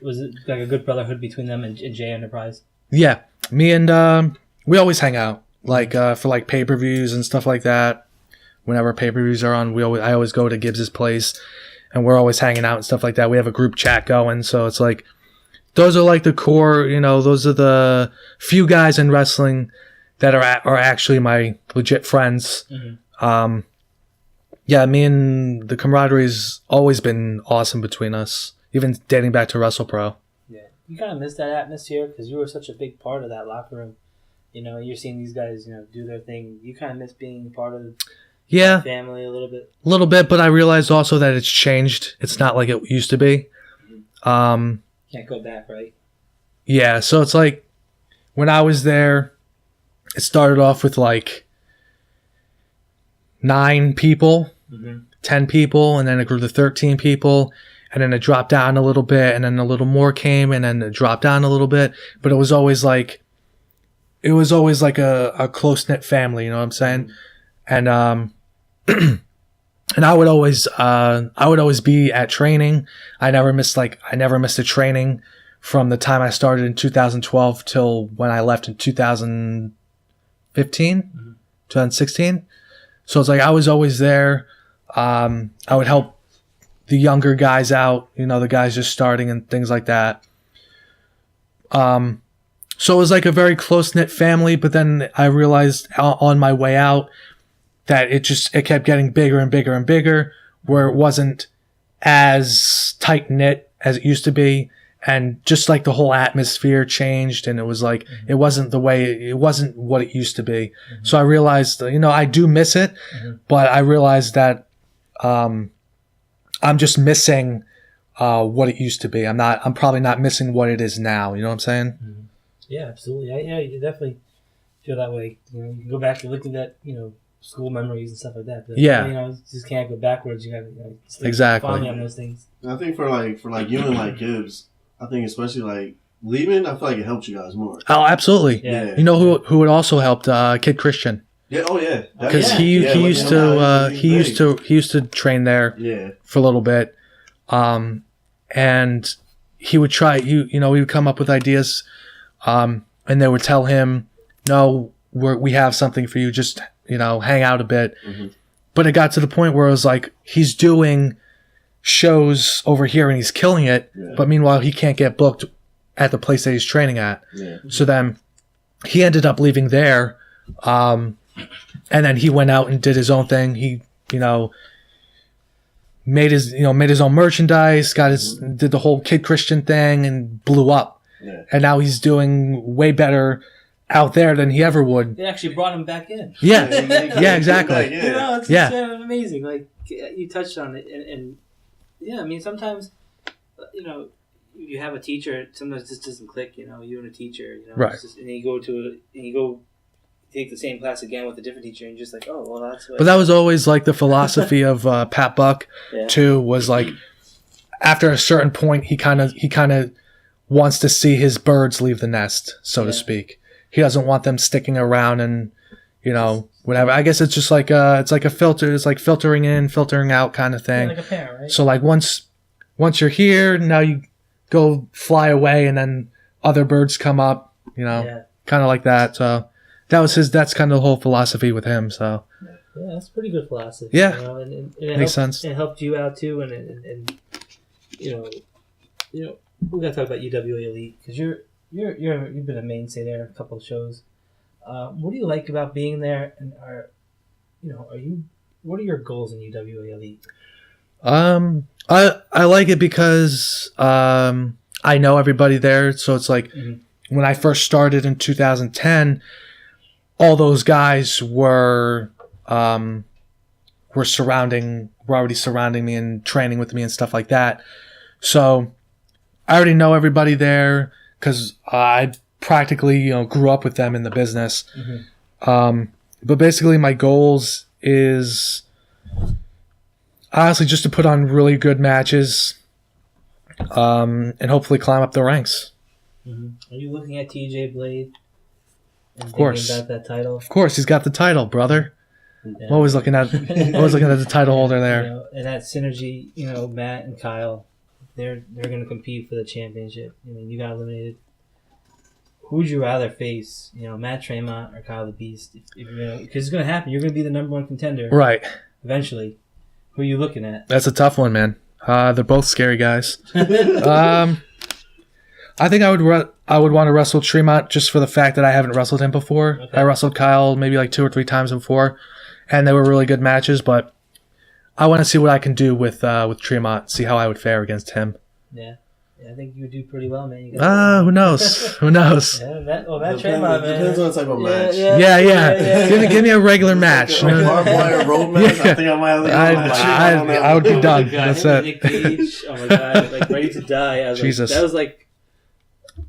Was it like a good brotherhood between them and J Enterprise? Yeah, me and we always hang out for like pay-per-views and stuff like that. Whenever pay-per-views are on, I always go to Gibbs's place, and we're always hanging out and stuff like that. We have a group chat going, so it's like those are like the core. Those are the few guys in wrestling that are actually my legit friends. Mm-hmm. Yeah, me and the camaraderie's always been awesome between us, even dating back to WrestlePro. Yeah, you kind of miss that atmosphere because you were such a big part of that locker room. You're seeing these guys, do their thing. You kind of miss being part of the family a little bit. A little bit, but I realized also that it's changed. It's not like it used to be. Can't go back, right? Yeah, so it's like when I was there, it started off with like 9 people, 10 people, and then it grew to 13 people, and then it dropped down a little bit, and then a little more came, and then it dropped down a little bit. But it was always like a close-knit family, you know what I'm saying? And and I would always be at training. I never missed a training from the time I started in 2012 till when I left in 2015, 2016. So it's like I was always there. I would help the younger guys out, the guys just starting and things like that. So it was like a very close-knit family, but then I realized on my way out that it kept getting bigger and bigger and bigger, where it wasn't as tight-knit as it used to be. And just like the whole atmosphere changed, and it was like, it wasn't what it used to be. Mm-hmm. So I realized, I do miss it, but I realized that, I'm just missing, what it used to be. I'm probably not missing what it is now. You know what I'm saying? Mm-hmm. Yeah, absolutely. Yeah, you definitely feel that way. You can go back and look at that, school memories and stuff like that. But, Yeah. you know, you just can't go backwards. You got to stay Exactly. fondly on those things. And I think for you and like Gibbs, I think especially like leaving, I feel like it helped you guys more. Oh, absolutely. Yeah. You know who it also helped? Kid Christian. Yeah. Oh yeah. Because Yeah. he Yeah, used like, to he used to train there Yeah. for a little bit, and he would try. He would come up with ideas, and they would tell him, "No, we have something for you. Just hang out a bit." Mm-hmm. But it got to the point where it was like he's doing shows over here and he's killing it, Yeah. but meanwhile he can't get booked at the place that he's training at. Yeah. So then he ended up leaving there, and then he went out and did his own thing. He made his own merchandise, did the whole Kid Christian thing, and blew up. Yeah. And now he's doing way better out there than he ever would. They actually brought him back in. Yeah, yeah, exactly. You know, it's Yeah. just amazing. Like, you touched on it. And yeah, I mean, sometimes, you have a teacher, sometimes this doesn't click, you and a teacher, Right. it's just, and you go take the same class again with a different teacher, and you're just like, oh, well, that's what. But that was always like the philosophy of Pat Buck Yeah. too. Was like after a certain point, he kind of wants to see his birds leave the nest, so to Yeah. speak. He doesn't want them sticking around and whatever. I guess it's just like it's like a filter. It's like filtering in, filtering out kind of thing. Yeah, like a parent, right? So like once you're here, now you go fly away, and then other birds come up. Yeah. Kind of like that. So that's kind of the whole philosophy with him. So Yeah, that's pretty good philosophy. Yeah. And it Makes helped, sense. It helped you out too, and we gotta talk about UWA Elite because you've been a mainstay there, a couple of shows. What do you like about being there, and what are your goals in UWA Elite? I like it because I know everybody there, so it's like when I first started in 2010, all those guys were already surrounding me and training with me and stuff like that. So I already know everybody there because I practically grew up with them in the business. But basically my goals is honestly just to put on really good matches, and hopefully climb up the ranks. Are you looking at TJ Blade? And Of course. thinking about that title. Of course, he's got the title, brother. Yeah. I'm always looking at the title holder there. And that synergy, Matt and Kyle, they're going to compete for the championship. I mean, you got eliminated. Who would you rather face? Matt Tremont or Kyle the Beast? Because it's going to happen. You're going to be the number one contender Right. eventually. Who are you looking at? That's a tough one, man. They're both scary guys. I think I would want to wrestle Tremont just for the fact that I haven't wrestled him before. Okay. I wrestled Kyle maybe like 2 or 3 times before, and they were really good matches. But I want to see what I can do with Tremont. See how I would fare against him. Yeah, I think you would do pretty well, man. Who knows? Who knows? Yeah, Matt Tremont, man. Depends on the type of match. Yeah. Give me a regular match. Like a barbed wire road match. I think I might have to I would be done. God, That's him and it. Nick Gage, oh my god, like ready to die. I was Jesus. That was like,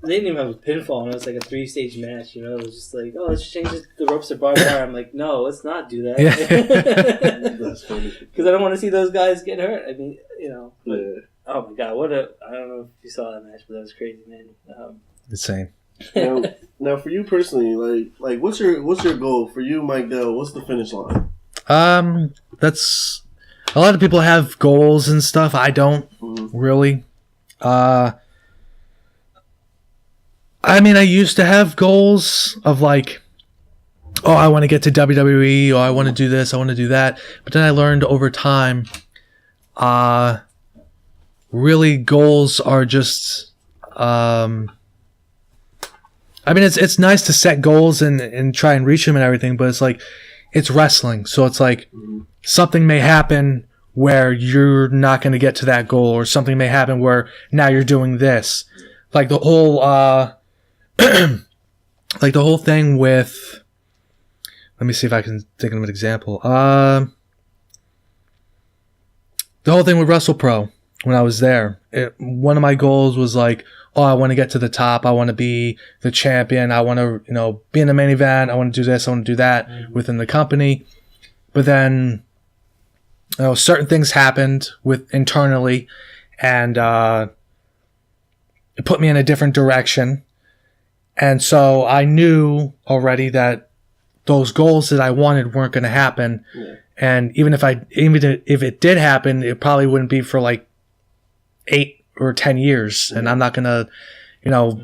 they didn't even have a pinfall, and it was like a 3-stage match. It was just like, oh, let's change the ropes to barbed wire. I'm like, no, let's not do that. Yeah. That's funny. Because I don't want to see those guys get hurt. I mean, but, Yeah. oh my god, I don't know if you saw that match, but that was crazy, man. Insane. Now, for you personally, like what's your goal for you, Mike Dell? What's the finish line? That's a lot of people have goals and stuff. I don't really. I mean, I used to have goals of like, oh, I want to get to WWE, or I want to do this, I want to do that. But then I learned over time, really goals are just, I mean, it's nice to set goals and try and reach them and everything, but it's like, it's wrestling. So it's like something may happen where you're not going to get to that goal, or something may happen where now you're doing this. Like the whole, like the whole thing with, let me see if I can think of an example. The whole thing with WrestlePro when I was there, one of my goals was like, oh, I want to get to the top. I want to be the champion. I want to, be in the main event. I want to do this. I want to do that within the company. but then certain things happened internally, and it put me in a different direction. And so I knew already that those goals that I wanted weren't going to happen. Yeah. And even if it did happen, it probably wouldn't be for like 8 or 10 years. And I'm not going to,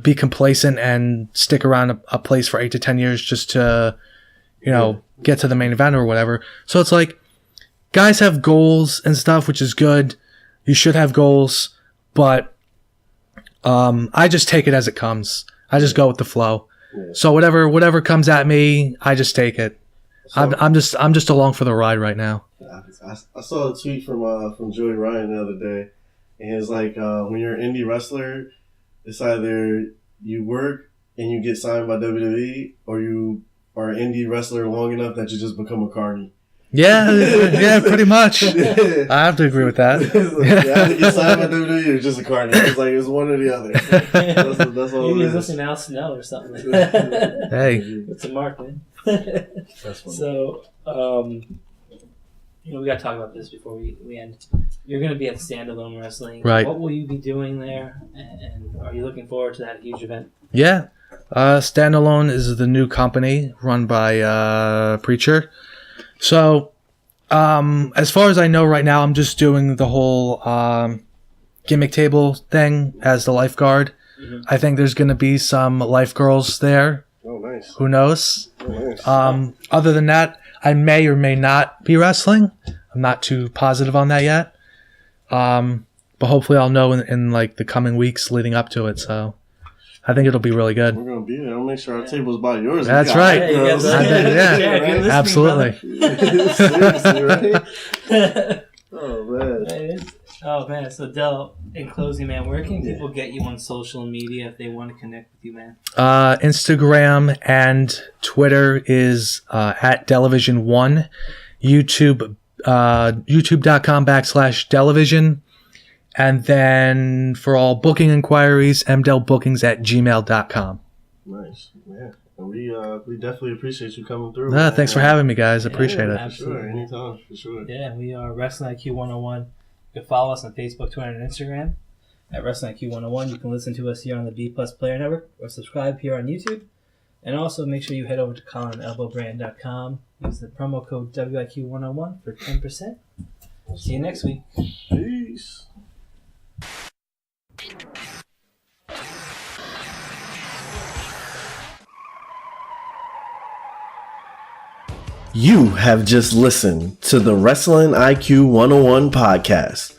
be complacent and stick around a place for 8 to 10 years just to, get to the main event or whatever. So it's like, guys have goals and stuff, which is good. You should have goals, but I just take it as it comes. I just go with the flow. Yeah. So whatever comes at me, I just take it. So, I'm just along for the ride right now. I saw a tweet from Joey Ryan the other day, and it was like, when you're an indie wrestler, it's either you work and you get signed by WWE, or you are an indie wrestler long enough that you just become a carny. Yeah, pretty much. Yeah. I have to agree with that. You have to get signed by WWE or just a carny. It's like it's one or the other. That's all. Maybe he's listening to Al Snow or something like that. Hey, it's a mark, man. That's funny. So, we got to talk about this before we end. You're going to be at Standalone Wrestling. Right. What will you be doing there? And are you looking forward to that huge event? Yeah. Standalone is the new company run by Preacher. So, as far as I know right now, I'm just doing the whole gimmick table thing as the lifeguard. Mm-hmm. I think there's going to be some life girls there. Oh, nice. Who knows? Oh, nice. Other than that, I may or may not be wrestling. I'm not too positive on that yet. But hopefully I'll know in like the coming weeks leading up to it. So I think it'll be really good. We're going to be there. I'll make sure our table's by yours. That's right. Yeah, absolutely. Seriously, right? Oh, man. So, Del, in closing, man, where can people get you on social media if they want to connect with you, man? Instagram and Twitter is at Delavision1. YouTube, youtube.com/Delavision. And then for all booking inquiries, mdelbookings@gmail.com. Nice. Yeah. And we definitely appreciate you coming through. Thanks for having me, guys. Appreciate it. For sure. Anytime. For sure. Yeah, we are Wrestling IQ 101. You can follow us on Facebook, Twitter, and Instagram at Wrestling IQ 101. You can listen to us here on the B Plus Player Network or subscribe here on YouTube. And also make sure you head over to CollinElbowBrand.com. Use the promo code WIQ101 for 10%. See you next week. Peace. You have just listened to the Wrestling IQ 101 podcast,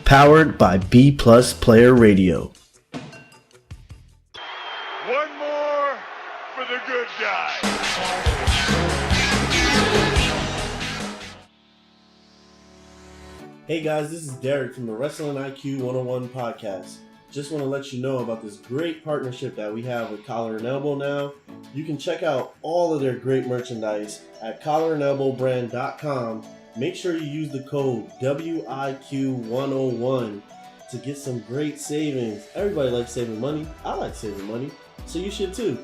powered by B Plus Player Radio. One more for the good guy. Hey guys, this is Derek from the Wrestling IQ 101 podcast. Just want to let you know about this great partnership that we have with Collar & Elbow now. You can check out all of their great merchandise at CollarandElbowBrand.com. Make sure you use the code WIQ101 to get some great savings. Everybody likes saving money. I like saving money, so you should too.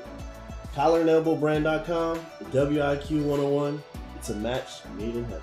CollarandElbowBrand.com, WIQ101. It's a match made in heaven.